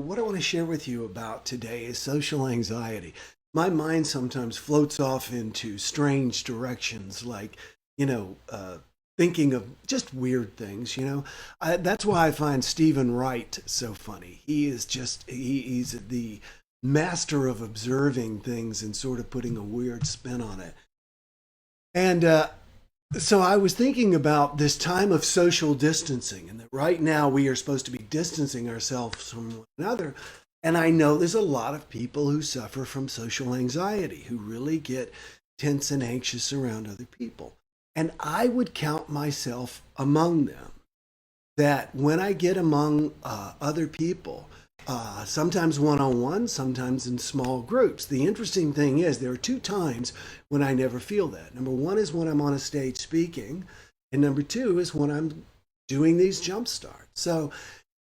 What I want to share with you about today is social anxiety. My mind sometimes floats off into strange directions, like, you know, uh, thinking of just weird things, That's why I find Stephen Wright so funny. He's the master of observing things and sort of putting a weird spin on it. And so I was thinking about this time of social distancing, and that right now we are supposed to be distancing ourselves from one another. And I know there's a lot of people who suffer from social anxiety, who really get tense and anxious around other people. And I would count myself among them, that when I get among other people, sometimes one on one, sometimes in small groups. The interesting thing is, there are two times when I never feel that. Number one is when I'm on a stage speaking, and number two is when I'm doing these jump starts. So,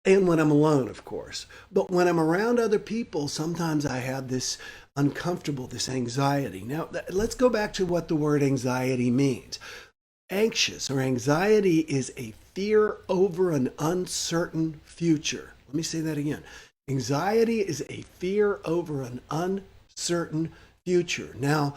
and when I'm alone, of course. But when I'm around other people, sometimes I have this uncomfortable, this anxiety. Now, let's go back to what the word anxiety means. Anxious or anxiety is a fear over an uncertain future. Let me say that again. Anxiety is a fear over an uncertain future. Now,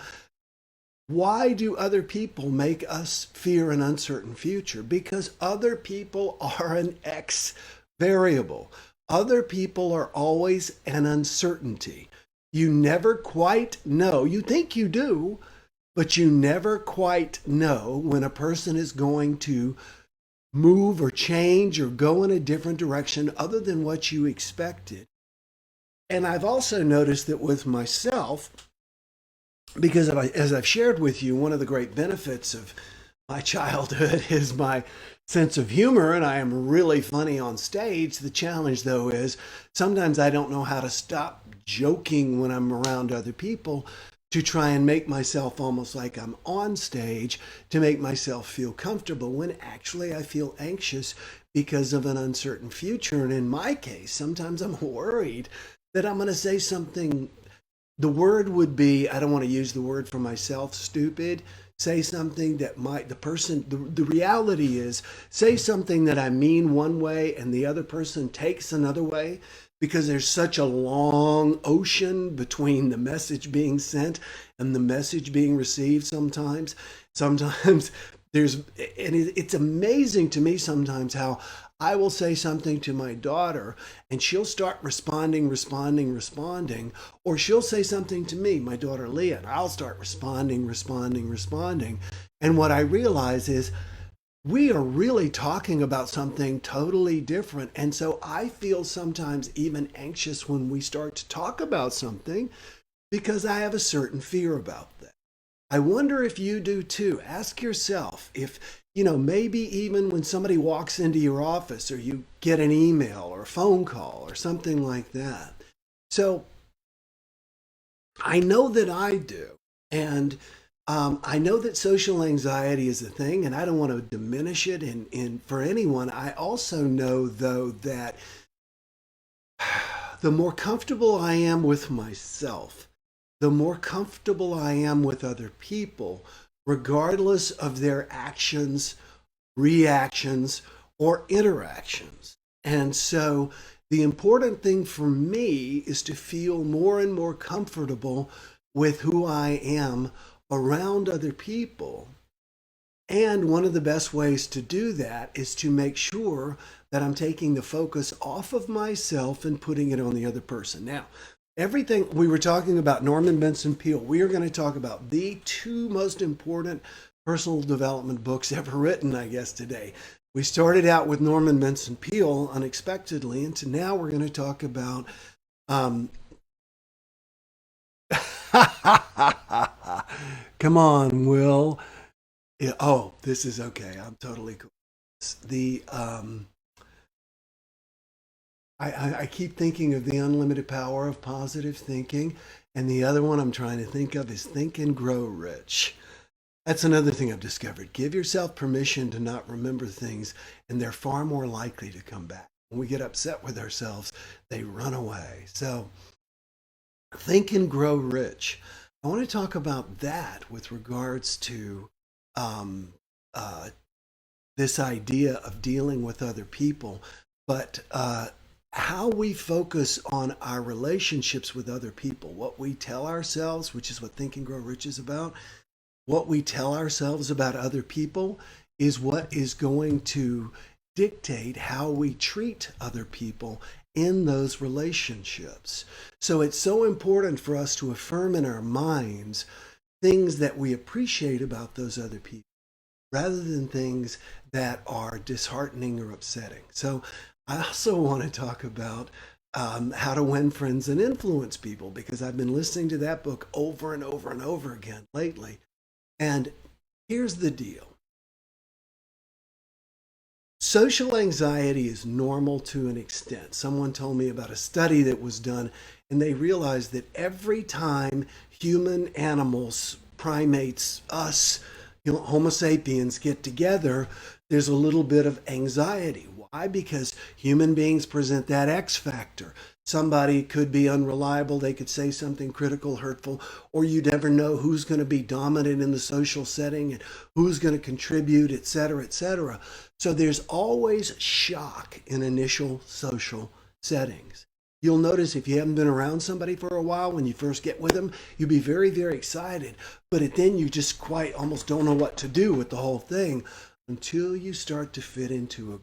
why do other people make us fear an uncertain future? Because other people are an X variable. Other people are always an uncertainty. You never quite know. You think you do, but you never quite know when a person is going to move or change or go in a different direction other than what you expected. And I've also noticed that with myself, because as I've shared with you, one of the great benefits of my childhood is my sense of humor, and I am really funny on stage. The challenge, though, is sometimes I don't know how to stop joking when I'm around other people, to try and make myself almost like I'm on stage, to make myself feel comfortable, when actually I feel anxious because of an uncertain future. And in my case, sometimes I'm worried that I'm going to say something. The word would be, I don't want to use the word for myself, stupid. Say something that might, the reality is, say something that I mean one way and the other person takes another way, because there's such a long ocean between the message being sent and the message being received sometimes. Sometimes there's, and it's amazing to me sometimes how I will say something to my daughter and she'll start responding, or she'll say something to me, my daughter Leah, and I'll start responding. And what I realize is, we are really talking about something totally different. And so I feel sometimes even anxious when we start to talk about something, because I have a certain fear about that. I wonder if you do too. Ask yourself if, maybe even when somebody walks into your office, or you get an email or a phone call or something like that. So I know that I do. And I know that social anxiety is a thing, and I don't want to diminish it for anyone. I also know, though, that the more comfortable I am with myself, the more comfortable I am with other people, regardless of their actions, reactions, or interactions. And so the important thing for me is to feel more and more comfortable with who I am around other people. And one of the best ways to do that is to make sure that I'm taking the focus off of myself and putting it on the other person. Now, everything we were talking about, Norman Benson Peale, we are going to talk about the two most important personal development books ever written, I guess, today. We started out with Norman Benson Peale unexpectedly, and now we're going to talk about um, come on, Will. Yeah, oh, this is okay. I'm totally cool. The I keep thinking of the unlimited power of positive thinking, and the other one I'm trying to think of is Think and Grow Rich. That's another thing I've discovered. Give yourself permission to not remember things, and they're far more likely to come back. When we get upset with ourselves, they run away. So, Think and Grow Rich. I want to talk about that with regards to um, uh, this idea of dealing with other people. But how we focus on our relationships with other people, what we tell ourselves, which is what Think and Grow Rich is about, what we tell ourselves about other people is what is going to dictate how we treat other people in those relationships. So it's so important for us to affirm in our minds things that we appreciate about those other people rather than things that are disheartening or upsetting. So I also want to talk about how to win friends and influence people, because I've been listening to that book over and over and over again lately. And here's the deal. Social anxiety is normal to an extent. Someone told me about a study that was done, and they realized that every time human animals, primates, us, Homo sapiens get together, there's a little bit of anxiety. Why? Because human beings present that X factor. Somebody could be unreliable, they could say something critical, hurtful, or you never know who's going to be dominant in the social setting and who's going to contribute, et cetera, et cetera. So there's always shock in initial social settings. You'll notice if you haven't been around somebody for a while, when you first get with them, you'll be very, very excited. But then you just quite almost don't know what to do with the whole thing until you start to fit into a.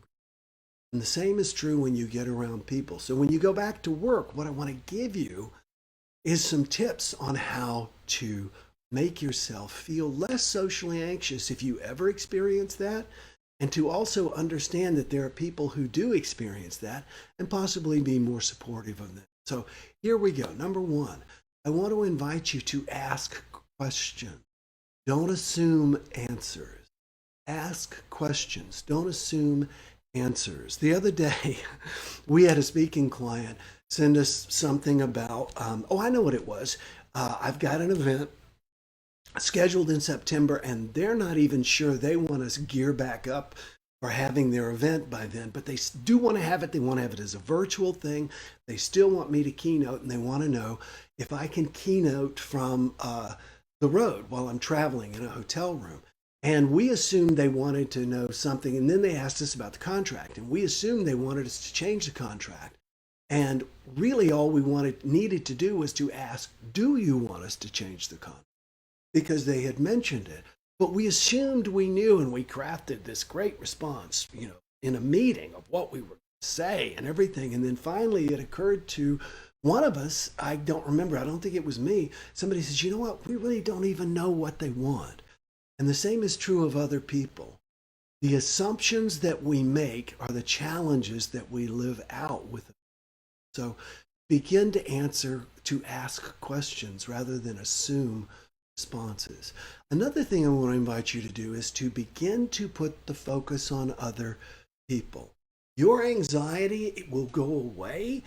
And the same is true when you get around people. So when you go back to work, what I want to give you is some tips on how to make yourself feel less socially anxious if you ever experience that, and to also understand that there are people who do experience that and possibly be more supportive of them. So here we go. Number one, I want to invite you to ask questions. Don't assume answers. Ask questions. Don't assume answers. The other day, we had a speaking client send us something about, I know what it was. I've got an event scheduled in September, and they're not even sure they want us gear back up for having their event by then, but they do want to have it. They want to have it as a virtual thing. They still want me to keynote, and they want to know if I can keynote from the road while I'm traveling in a hotel room. And we assumed they wanted to know something, and then they asked us about the contract, and we assumed they wanted us to change the contract. And really all we needed to do was to ask, do you want us to change the contract? Because they had mentioned it. But we assumed we knew, and we crafted this great response, in a meeting of what we were going to say and everything. And then finally it occurred to one of us, I don't remember, I don't think it was me, somebody says, you know what, we really don't even know what they want. And the same is true of other people. The assumptions that we make are the challenges that we live out with them. So begin to ask questions rather than assume responses. Another thing I want to invite you to do is to begin to put the focus on other people. Your anxiety, it will go away.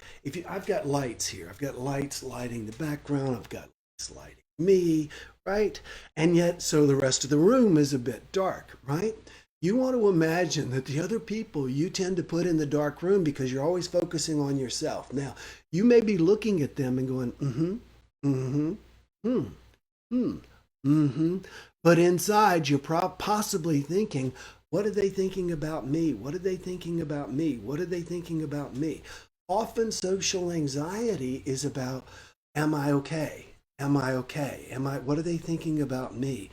I've got lights here. I've got lights lighting the background. I've got lights lighting me, right? And yet, so the rest of the room is a bit dark, right? You want to imagine that the other people you tend to put in the dark room because you're always focusing on yourself. Now, you may be looking at them and going, but inside you're possibly thinking, what are they thinking about me? What are they thinking about me? What are they thinking about me? Often social anxiety is about, am I okay? Am I okay? What are they thinking about me?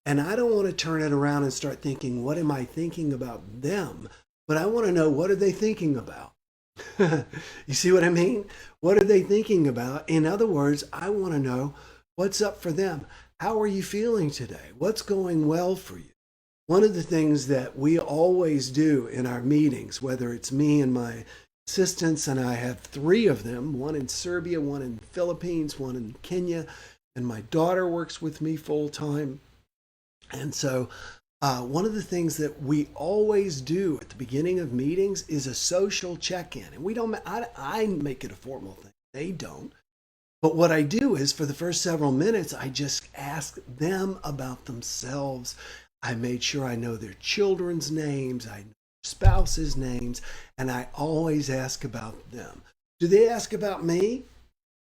And I don't want to turn it around and start thinking, what am I thinking about them? But I want to know, what are they thinking about? You see what I mean? What are they thinking about? In other words, I want to know what's up for them. How are you feeling today? What's going well for you? One of the things that we always do in our meetings, whether it's me and my assistants, and I have 3 of them, one in Serbia, one in the Philippines, one in Kenya, and my daughter works with me full time. And so one of the things that we always do at the beginning of meetings is a social check-in. And we don't, I make it a formal thing. They don't. But what I do is for the first several minutes, I just ask them about themselves. I made sure I know their children's names. I know their spouses' names. And I always ask about them. Do they ask about me?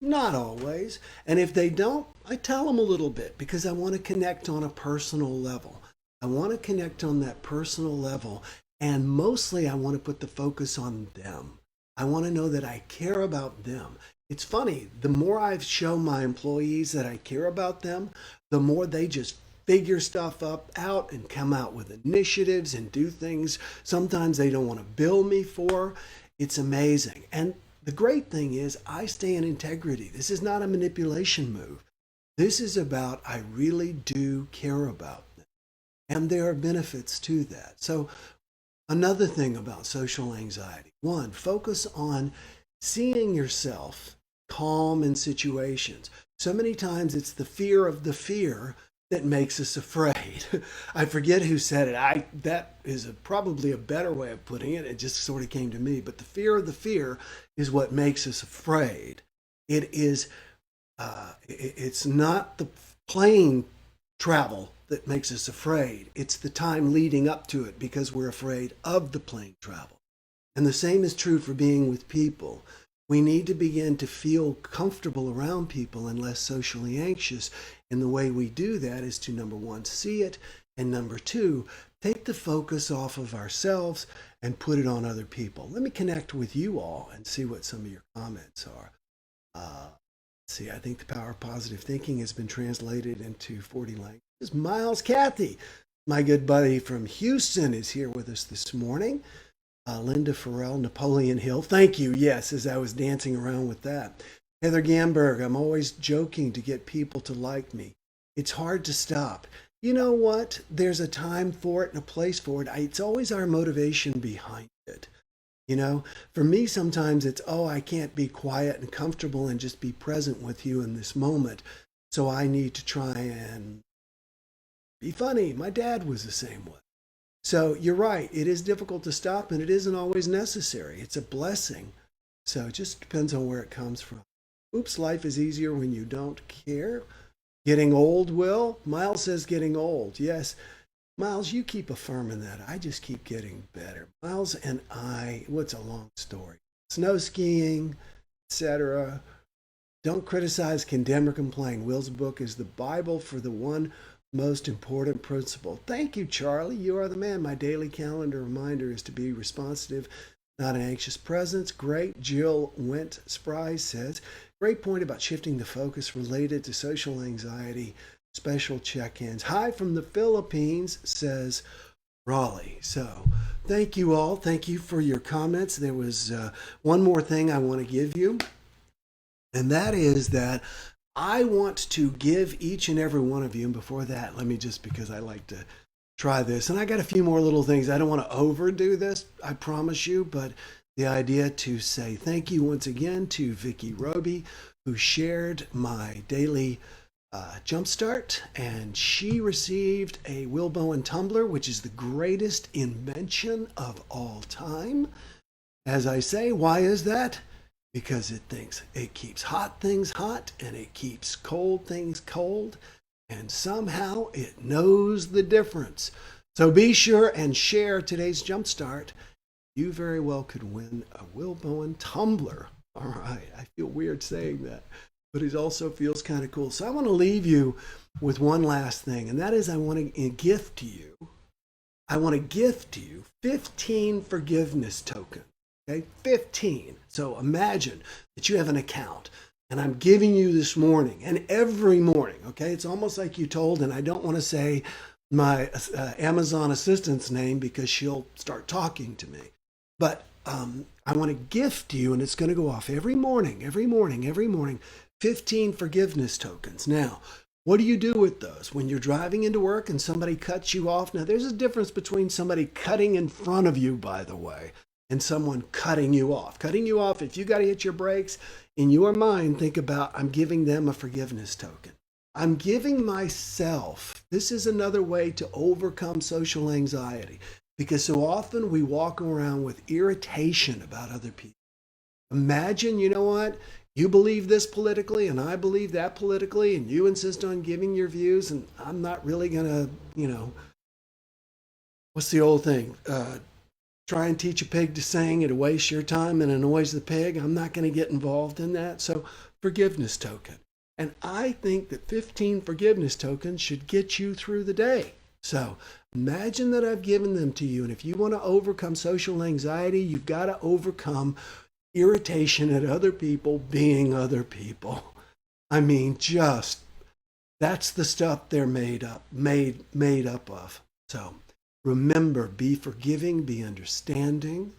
Not always. And if they don't, I tell them a little bit because I want to connect on a personal level. I want to connect on that personal level. And mostly I want to put the focus on them. I want to know that I care about them. It's funny, the more I've shown my employees that I care about them, the more they just figure stuff up out and come out with initiatives and do things sometimes they don't want to bill me for. It's amazing. And the great thing is I stay in integrity. This is not a manipulation move. This is about I really do care about them. And there are benefits to that. So another thing about social anxiety, one, focus on seeing yourself calm in situations. So many times it's the fear of the fear that makes us afraid. I forget who said it. That is probably a better way of putting it. It just sort of came to me. But the fear of the fear is what makes us afraid. It is. It's not the plane travel that makes us afraid. It's the time leading up to it because we're afraid of the plane travel. And the same is true for being with people. We need to begin to feel comfortable around people and less socially anxious. And the way we do that is to, number one, see it, and number two, take the focus off of ourselves and put it on other people. Let me connect with you all and see what some of your comments are. See, I think the power of positive thinking has been translated into 40 languages. Miles Cathy, my good buddy from Houston, is here with us this morning. Linda Farrell, Napoleon Hill. Thank you. Yes, as I was dancing around with that. Heather Gamberg, I'm always joking to get people to like me. It's hard to stop. You know what? There's a time for it and a place for it. It's always our motivation behind it. You know, for me, sometimes it's, oh, I can't be quiet and comfortable and just be present with you in this moment. So I need to try and be funny. My dad was the same way. So you're right. It is difficult to stop, and it isn't always necessary. It's a blessing. So it just depends on where it comes from. Oops, life is easier when you don't care. Getting old, Will? Miles says getting old. Yes. Miles, you keep affirming that. I just keep getting better. Miles and I, what's a long story? Snow skiing, etc. Don't criticize, condemn, or complain. Will's book is the Bible for the one most important principle. Thank you, Charlie. You are the man. My daily calendar reminder is to be responsive, not an anxious presence. Great. Jill Went Spry says, great point about shifting the focus related to social anxiety. Special check-ins. Hi from the Philippines, says Raleigh. So thank you all. Thank you for your comments. There was one more thing I want to give you, and that is that I want to give each and every one of you, and before that, let me just, because I like to try this, and I got a few more little things. I don't want to overdo this, I promise you, but the idea to say thank you once again to Vicki Roby, who shared my daily JumpStart, and she received a Will Bowen tumbler, which is the greatest invention of all time. As I say, why is that? Because it thinks it keeps hot things hot and it keeps cold things cold, and somehow it knows the difference. So be sure and share today's JumpStart. You very well could win a Will Bowen tumbler. All right, I feel weird saying that, but it also feels kind of cool. So I want to leave you with one last thing, and that is I want to gift you 15 forgiveness tokens. Okay, 15. So imagine that you have an account, and I'm giving you this morning and every morning. Okay, it's almost like you told, and I don't want to say my Amazon assistant's name because she'll start talking to me. But I want to gift you, and it's going to go off every morning, 15 forgiveness tokens. Now, what do you do with those? When you're driving into work and somebody cuts you off, now there's a difference between somebody cutting in front of you, by the way, and someone cutting you off. Cutting you off, if you got to hit your brakes, in your mind, think about, I'm giving them a forgiveness token. I'm giving myself. This is another way to overcome social anxiety, because so often we walk around with irritation about other people. Imagine, you know what? You believe this politically and I believe that politically, and you insist on giving your views, and I'm not really going to, what's the old thing? Try and teach a pig to sing, it'll waste your time and annoys the pig. I'm not going to get involved in that. So forgiveness token. And I think that 15 forgiveness tokens should get you through the day. So imagine that I've given them to you. And if you want to overcome social anxiety, you've got to overcome irritation at other people being other people. I mean, just that's the stuff they're made up of. So remember, be forgiving, be understanding.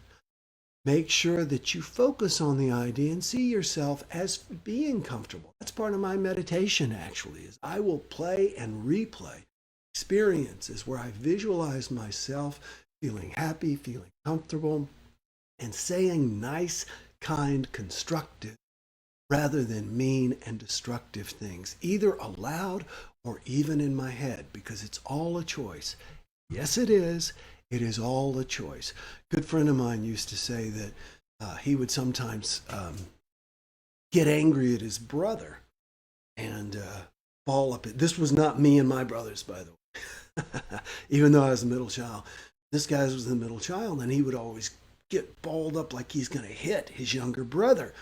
Make sure that you focus on the idea and see yourself as being comfortable. That's part of my meditation, actually, is I will play and replay experiences where I visualize myself feeling happy, feeling comfortable, and saying nice, kind, constructive, rather than mean and destructive things, either aloud or even in my head, because it's all a choice. Yes, it is. It is all a choice. A good friend of mine used to say that he would sometimes get angry at his brother and ball up. This was not me and my brothers, by the way, even though I was the middle child. This guy was the middle child, and he would always get balled up like he's going to hit his younger brother.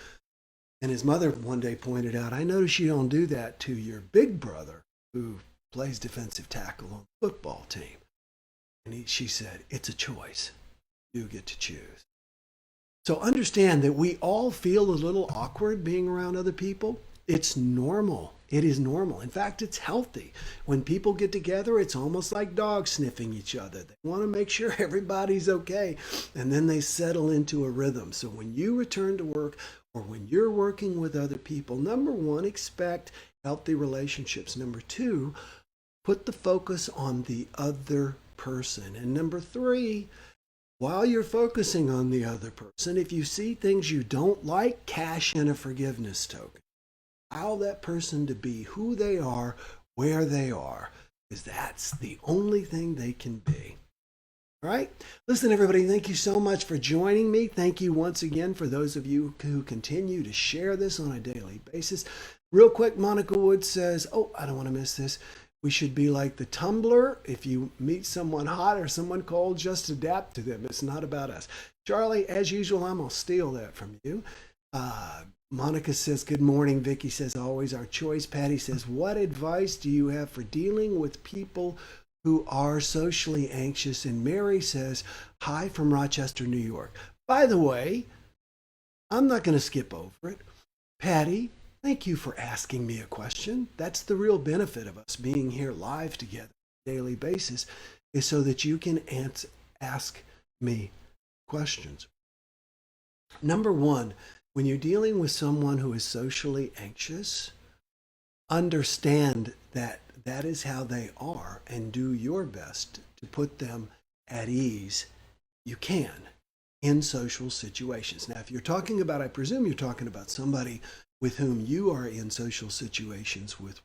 And his mother one day pointed out, I notice you don't do that to your big brother who plays defensive tackle on the football team. And she said, it's a choice. You get to choose. So understand that we all feel a little awkward being around other people. It's normal. It is normal. In fact, it's healthy. When people get together, it's almost like dogs sniffing each other. They want to make sure everybody's okay, and then they settle into a rhythm. So when you return to work or when you're working with other people, number one, expect healthy relationships. Number two, put the focus on the other person. And number three, while you're focusing on the other person, if you see things you don't like, cash in a forgiveness token. Allow that person to be who they are, where they are, because that's the only thing they can be. All right? Listen, everybody, thank you so much for joining me. Thank you once again for those of you who continue to share this on a daily basis. Real quick, Monica Wood says, oh, I don't want to miss this. We should be like the tumbler. If you meet someone hot or someone cold, just adapt to them. It's not about us. Charlie, as usual, I'm going to steal that from you. Monica says, good morning. Vicky says, always our choice. Patty says, what advice do you have for dealing with people who are socially anxious? And Mary says, hi from Rochester, New York. By the way, I'm not going to skip over it. Patty, thank you for asking me a question. That's the real benefit of us being here live together on a daily basis, is so that you can ask me questions. Number one, when you're dealing with someone who is socially anxious, understand that that is how they are and do your best to put them at ease you can in social situations. Now, if you're talking about, I presume you're talking about somebody with whom you are in social situations with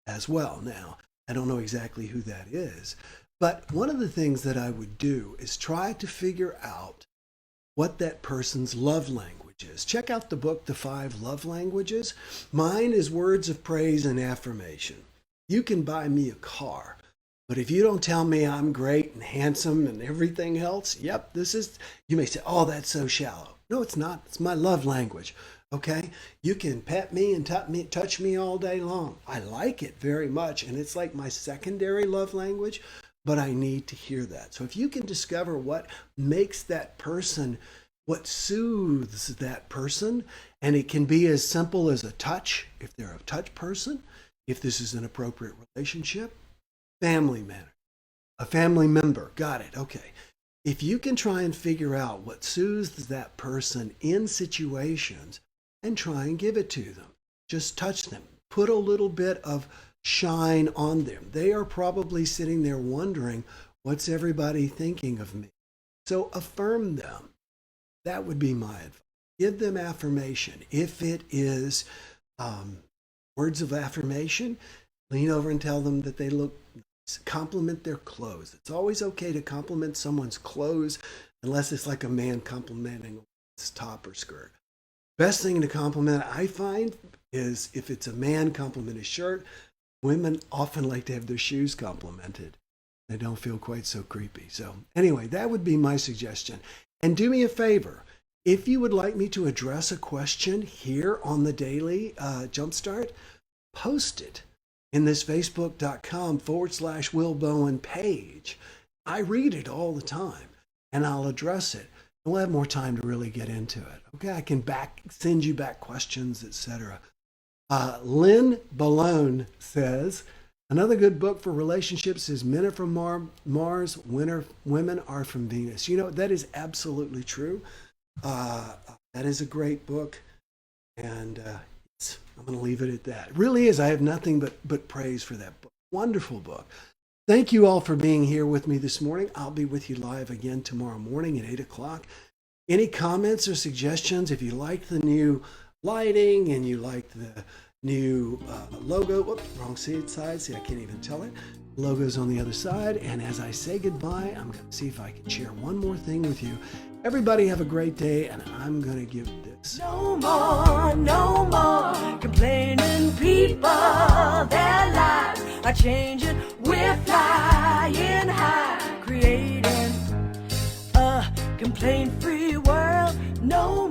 as well. Now, I don't know exactly who that is, but one of the things that I would do is try to figure out what that person's love language is. Check out the book, The 5 Love Languages. Mine is words of praise and affirmation. You can buy me a car, but if you don't tell me I'm great and handsome and everything else, yep, you may say, oh, that's so shallow. No, it's not. It's my love language. Okay? You can pet me and touch me all day long. I like it very much, and it's like my secondary love language, but I need to hear that. So if you can discover what makes that person, what soothes that person, and it can be as simple as a touch, if they're a touch person, if this is an appropriate relationship, a family member, got it, okay. If you can try and figure out what soothes that person in situations and try and give it to them, just touch them, put a little bit of shine on them. They are probably sitting there wondering, what's everybody thinking of me? So affirm them. That would be my advice. Give them affirmation. If it is words of affirmation, lean over and tell them that they look nice. Compliment their clothes. It's always okay to compliment someone's clothes unless it's like a man complimenting his top or skirt. Best thing to compliment, I find, is if it's a man, compliment his shirt. Women often like to have their shoes complimented. They don't feel quite so creepy. So anyway, that would be my suggestion. And do me a favor. If you would like me to address a question here on the Daily JumpStart, post it in this facebook.com/Will Bowen page. I read it all the time, and I'll address it. we'll have more time to really get into it. Okay, I can send you back questions, etc. Lynn Balone says, another good book for relationships is Men Are From Mars, Women Are From Venus. You know, that is absolutely true. That is a great book. And I'm going to leave it at that. It really is. I have nothing but praise for that book. Wonderful book. Thank you all for being here with me this morning. I'll be with you live again tomorrow morning at 8 o'clock. Any comments or suggestions? If you like the new lighting and you like the new logo, whoops, wrong side. See, I can't even tell it. Logo's on the other side. And as I say goodbye, I'm going to see if I can share one more thing with you. Everybody have a great day, and I'm going to give this. No more complaining people. Their lives are changing. We're flying high, creating a complaint-free world. No